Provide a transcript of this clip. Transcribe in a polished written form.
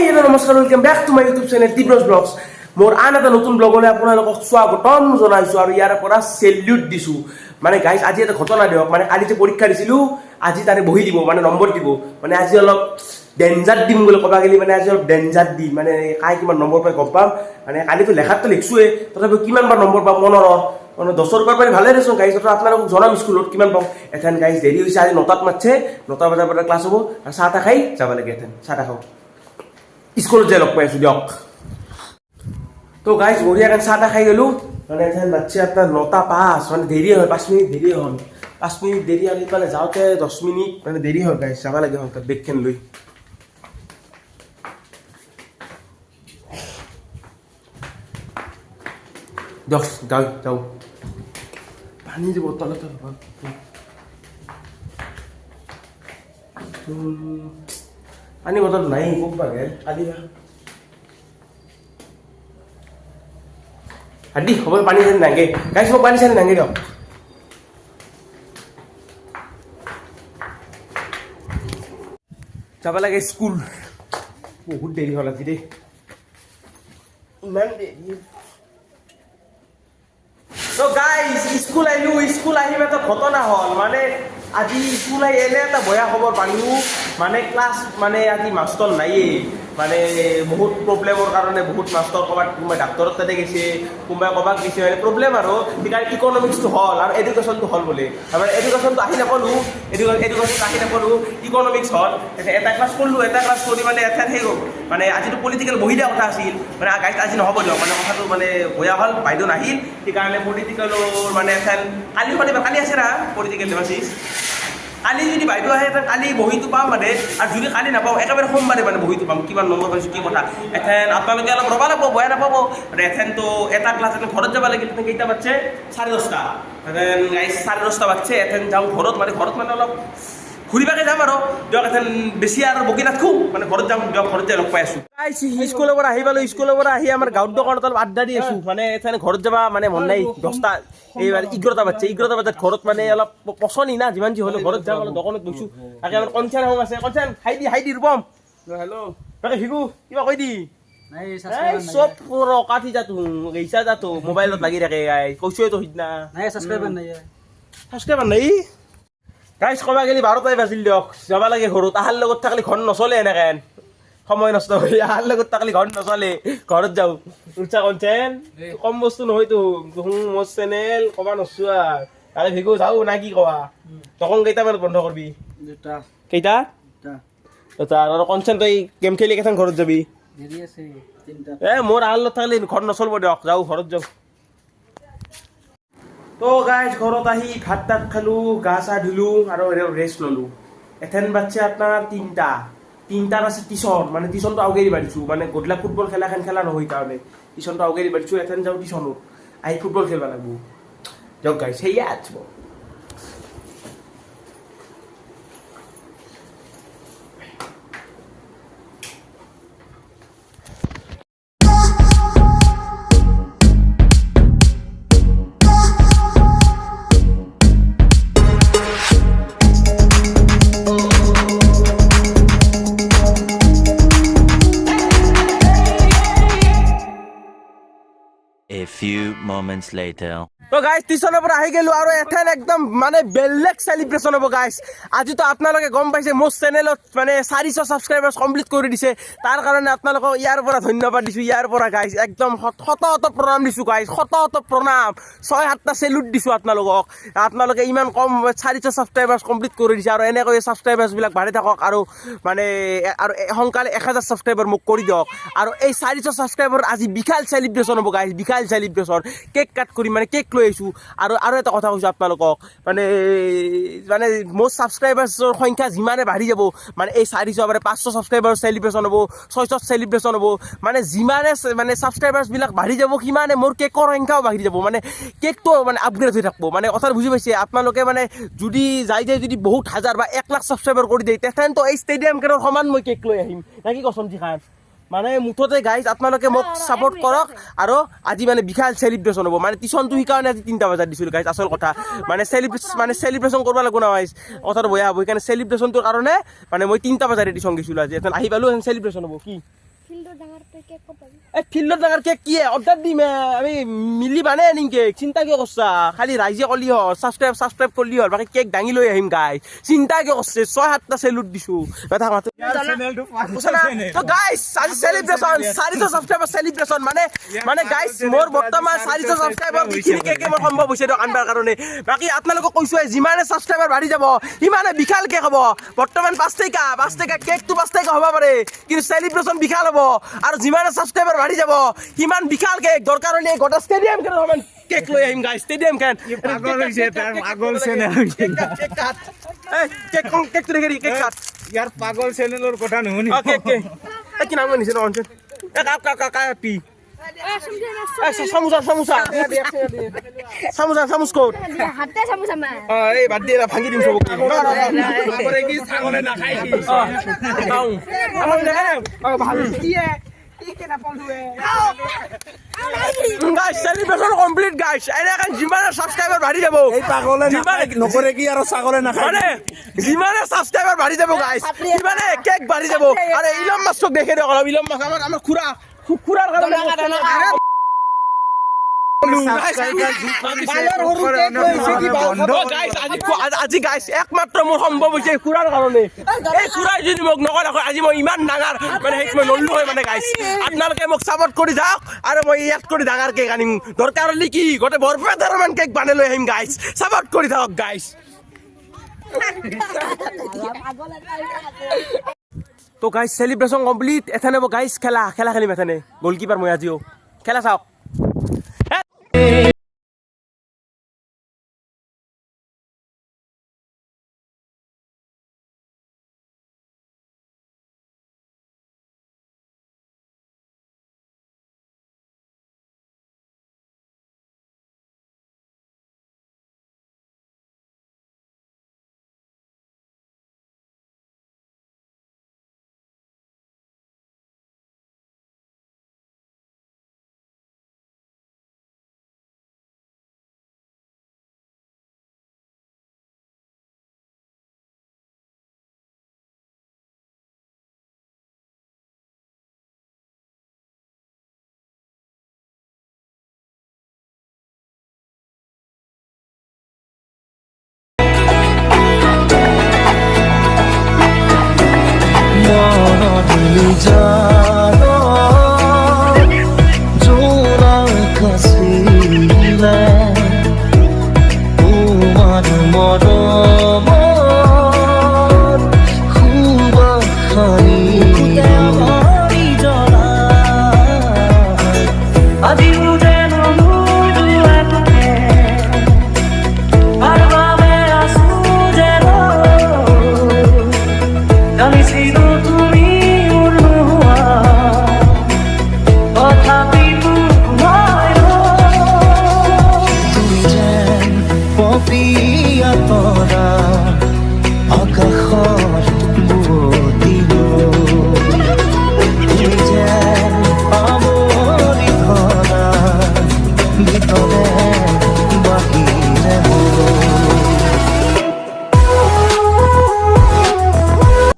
হাই hello' নমস্কাৰ welcome back to my YouTube channel Tibraj vlogs মোৰ আন এটা নতুন ব্লগলৈ আপোনালোকক স্বাগতম জনাইছোঁ আৰু ইয়াৰ পৰা চেলিউট দিছোঁ মানে গাইজ আজি এটা ঘটনা দিয়ক মানে কালি যে পৰীক্ষা দিছিলোঁ আজি তাৰে বহি দিব মানে নম্বৰ দিব মানে আজি অলপ ডেঞ্জাৰ দিম বুলি ক'বা গ'লে মানে আজি অলপ ডেঞ্জাৰ দিম মানে কাই কিমান নম্বৰ পাই গম পাম মানে কালিতো লেখাততো লিখছোৱে তথাপিও কিমানবাৰ নম্বৰ পাম মনৰ মানে 10ৰ পৰা পাৰি ভালে দেচোন গাইজ আপোনালোকক জনাম স্কুলত কিমান পাম এথেন গাইজ দেৰি হৈছে আজি 9টাত মাতছে 9টা বজাৰ পৰা ক্লাছ হ'ব আৰু চাহ তাহ খাই যাব লাগে এথেন চাহ তাহ খাওঁ স্কুলত যাই লগ পাই আছোঁ দিয়ক তো গাইজ বঢ়িয়াকৈ চাহ তাহ খাই গ'লোঁ মানে এথেন বাচ্চা আপোনাৰ 9:05 মানে দেৰি হয় 5 মিনিট দেৰি হ'ল 5 মিনিট দেৰি আৰু ইফালে যাওঁতে 10 মিনিট মানে দেৰি হ'ল গাইজ যাব লাগে সোনকালে বেগখন লৈ দিয়ক যাওঁ পানী দিব তলত পানী বটল নাই ক'ত পাগে কালি আদি হ'ব পানী চানি নাগে গাইছ মোক পানী চানি নাগে দিয়ক যাব লাগে স্কুল বহুত দেৰি হ'ল আজি দেই ইমান দেৰি তো গাইজ স্কুল আহিলোঁ স্কুল আহি এটা ঘটনা হ'ল মানে আজি স্কুল আহি এনে এটা বেয়া খবৰ পালোঁ মানে ক্লাছ মানে আজি মাষ্টৰ নায়েই মানে বহুত প্ৰব্লেমৰ কাৰণে বহুত মাষ্টৰ ক'ৰবাত কোনোবাই ডাক্তৰৰ তাতে গৈছে কোনোবাই ক'ৰবাত গৈছে মানে প্ৰব্লেম আৰু সেইকাৰণে ইকনমিক্সটো হ'ল আৰু এডুকেশ্যনটো হ'ল বোলে তাৰমানে এডুকেশ্যনটো আহি নাপালোঁ এডুকেশ্যনটো আহি নাপালোঁ ইকনমিক্স হ'ল এটা ক্লাছ কৰিলোঁ এটা ক্লাছ কৰি মানে এটা সেই মানে আজিতো পলিটিকেল বহি দিয়া কথা আছিল মানে গাইজ আজি নহ'ব দিয়ক মানে কথাটো মানে বেয়া হ'ল বাইদেউ নাহিল সেইকাৰণে পলিটিকেলৰ মানে এখন কালি শনিবাৰ কালি আছে না পলিটিকেল ডিভাইচিছ কালি যদি বাইদেউ আহে কালি বহীটো পাম মানে আৰু যদি কালি নাপাওঁ একেবাৰে সোমবাৰে মানে বহীটো পাম কিমান নম্বৰ পাইছোঁ কি কথা এথেন আপোনালোকে অলপ ৰ'ব লাগিব বেয়া নাপাব মানে এথেনতো এটা ক্লাছ এথেন ঘৰত যাব লাগিল এথেন কেইটা বাজছে 10:30 এথেন 10:30 বাজছে এথেন যাওঁ ঘৰত মানে অলপ ঘূৰিবাকে যাম আৰু দিয়ক এথেন বেছি আৰু বকি নাথাকোঁ মানে ঘৰত যাম দিয়ক ঘৰত যাই লগ পাই আছোঁ স্কুলৰ পৰা আহি পালোঁ স্কুলৰ পৰা আহি আমাৰ গাঁৱৰ দোকানত অলপ আড্ডা দি আছোঁ মানে এথেন ঘৰত যাব মানে মন নাই 10টা এইবাৰ 11টা বাজছে 11টা বজাত ঘৰত মানে অলপ পচনি না যিমান যি হ'লেও ঘৰত যাম অলপ দোকানত গৈছোঁ তাকে আমাৰ কনচান হোম আছে কনচান হাই দি ৰূপম হেল্ল' তাকে শিকো কিবা কৈ দি চব কাঠি যাতো গৈছা যাতো মোবাইলত লাগি থাকে কৈছোৱে তো সিদিনা ছাবস্ক্ৰাইবাৰ নাই গাইজ ক'বা গেলি 12টাই বাজিল দিয়ক যাব লাগে ঘৰত আহাৰ লগত থাকিলে ঘৰ নচলে এনেকৈ সময় নষ্ট হৈ আহাৰ লগত থাকিলে ঘৰ নচলে ঘৰত যাওঁ উঠছা কনচেন কম বস্তু নহয়তো মোৰ চেনেল ক'বা নচোৱা তাকে ভিগো যাওঁ না কি কোৱা তখন কেইটামানত বন্ধ কৰবি কেইটা আৰু কনচেন তই গেম খেলি কেইখন ঘৰত যাবি মোৰ আহাৰ লগত থাকিলে ঘৰ নচলব দিয়ক যাওঁ ঘৰত যাওঁ তো গাইজ ঘৰত আহি ভাত তাত খালোঁ গা চা ধুলোঁ আৰু ৰেষ্ট ল'লোঁ এথেন বাচ্চা আপোনাৰ 3টাত আছে টিউশ্যন মানে টিউশ্যনটো আউগেৰি বাঢ়িছোঁ মানে গধূলা ফুটবল খেলাখন খেলা নহয় কাৰণে টিউশ্যনটো আউগেৰি বাঢ়িছোঁ এথেন যাওঁ টিউশ্যনত আহি ফুটবল খেলিব লাগিব দিয়ক গাইজ সেয়া আছো A few moments later. তো গাইজ টিউশ্যনৰ পৰা আহি গ'লোঁ আৰু এথেন একদম মানে বেলেগ চেলিব্ৰেশ্যন হ'ব গাইজ আজিতো আপোনালোকে গম পাইছে মোৰ চেনেলত মানে 400 ছাবস্ক্ৰাইবাৰ্ছ কমপ্লিট কৰি দিছে তাৰ কাৰণে আপোনালোকক ইয়াৰ পৰা ধন্যবাদ দিছোঁ ইয়াৰ পৰা গাইজ একদম শত প্ৰণাম দিছোঁ গাইজ শত প্ৰণাম 6-7টা চেলুট দিছোঁ আপোনালোকে ইমান কম 400 ছাবস্ক্ৰাইবাৰ্ছ কমপ্লিট কৰি দিছে আৰু এনেকৈ ছাবস্ক্ৰাইবাৰ্ছবিলাক বাঢ়ি থাকক আৰু মানে আৰু সোনকালে 1000 ছাবস্ক্ৰাইবাৰ মোক কৰি দিয়ক আৰু এই 400 ছাবস্ক্ৰাইবাৰ আজি বিশাল চেলিব্ৰেশ্যন হ'ব গাইজ বিশাল চেলিব্ৰেশ্যন কেক কাট কৰি মানে কেক লৈ আহিছোঁ আৰু এটা কথা কৈছোঁ আপোনালোকক মানে মোৰ ছাবস্ক্ৰাইবাৰ্ছৰ সংখ্যা যিমানে বাঢ়ি যাব মানে এই 400 মানে 500 ছাবস্ক্ৰাইবাৰ চেলিব্ৰেশ্যন হ'ব 600 চেলিব্ৰেশ্যন হ'ব মানে যিমানে মানে ছাবস্ক্ৰাইবাৰ্ছবিলাক বাঢ়ি যাব সিমানে মোৰ কেকৰ সংখ্যাও বাঢ়ি যাব মানে কেকটো মানে আপগ্ৰেড হৈ থাকিব মানে কথা বুজি পাইছে আপোনালোকে মানে যদি যদি বহুত হাজাৰ বা 1 লাখ ছাবস্ক্ৰাইবাৰ কৰি দিয়ে তেতিয়াতো এই ষ্টেডিয়াম কেৰৰ সমান মই কেক লৈ আহিম নাকি কচম খান মানে মুঠতে গাইজ আপোনালোকে মোক ছাপোৰ্ট কৰক আৰু আজি মানে বিশাল চেলিব্ৰেশ্যন হ'ব মানে টিউশ্যনটো সেইকাৰণে আজি 3টা বজাত দিছিলোঁ গাইজ আচল কথা মানে চেলিব্ৰেশ্যন কৰিব লাগিব না গাইজ কথাটো বেয়া হ'ব সেইকাৰণে চেলিব্ৰেশ্যনটোৰ কাৰণে মানে মই 3টা বজাত টিউশ্যন গৈছিলোঁ আজি আহি পালোঁ চেলিব্ৰেশ্যন হ'ব কি ফিল্ডৰ ডাঙৰটো কেক ক'ত পাবি এই ফিল্ডত ডাঙৰ কেক কি অৰ্ডাৰ দিম আমি মিলি বানে আনিম কেক চিন্তা কিয় কৰছা খালি ৰাইজে কলি হ'ল ছাবস্ক্ৰাইব কৰলি হ'ল বাকী কেক দাঙি লৈ আহিম গাইছ চিন্তা কিয় কৰছে 6-7টা চেলুট দিছো কথা মাতো তো গাইছ আজি সেলিব্ৰেচন 400 ছাবস্ক্ৰাইবাৰ সেলিব্ৰেচন মানে গাইছ মোৰ বৰ্তমান 400 ছাবস্ক্ৰাইবাৰ যিখিনি কেকে মোৰ সম্ভৱ হৈছে দিয়ক আনবাৰ কাৰণে বাকী আপোনালোকক কৈছো যিমানে ছাবস্ক্ৰাইবাৰ বাঢ়ি যাব সিমানে বিশাল কেক হ'ব বৰ্তমান 5 টকা কেকটো 5 টকা হ'ব পাৰে কিন্তু সেলিব্ৰেচন বিশাল হ'ব আৰু যিমানে ছাবস্ক্ৰাইবাৰ বাঢ়ি যাব সিমান বিশাল কেক দৰকাৰ হ'লে গোটা ষ্টেডিয়াম কেন সমান কেক লৈ আহিম গাইছ ষ্টেডিয়াম কেন পাগল হৈছে তাৰ পাগল চেনেল কেক কাট এই কেক তো দেখি কেক কাট ইয়াৰ পাগল চেনেলৰ কথা নুশুনি কেক এই কি নাম নিছে ন অঞ্চল এ কা পি চামুচ ক'ত হাতে চামুচ আমাৰ এই বাদ দিয়ে ভাঙি দিম চবকে কি ছাগলে নাখায় গাইছ সেলিব্ৰেচন কমপ্লিট গাইছ এনেকৈ যিমানে ছাবস্ক্ৰাইবাৰ বাঢ়ি যাব এই পাগলে নকৰে কি আৰু ছাগলে নাখায় মানে যিমানে ছাবস্ক্ৰাইবাৰ বাঢ়ি যাব গাইছ সিমানে কেক বাঢ়ি যাব আৰু ইলম মাছক দেখে দিয়ক অলপ ইলম মাছ আমাৰ খুৰাৰ কাৰণে আজি গাইছ একমাত্ৰ মোৰ সম্ভৱ হৈছে খুৰাৰ কাৰণে এই খুৰাই যদি মোক নকয় আজি মই ইমান ডাঙৰ মানে সেইটো মই নললো হয় মানে গাইছ আপোনালোকে মোক ছাপৰ্ট কৰি যাওক আৰু মই ইয়াত কৰি ডাঙৰ কেক আনিম দৰকাৰ হ'লে কি গোটেই বৰপেটাৰ মান কেক বানাই লৈ আহিম গাইছ ছাপৰ্ট কৰি থাকক গাইছ তো গাইছ সেলিব্ৰেচন কমপ্লিট এথানে গাইছ খেলা খেলিম এথানে গলকিপাৰ মই আজিও খেলা চাওক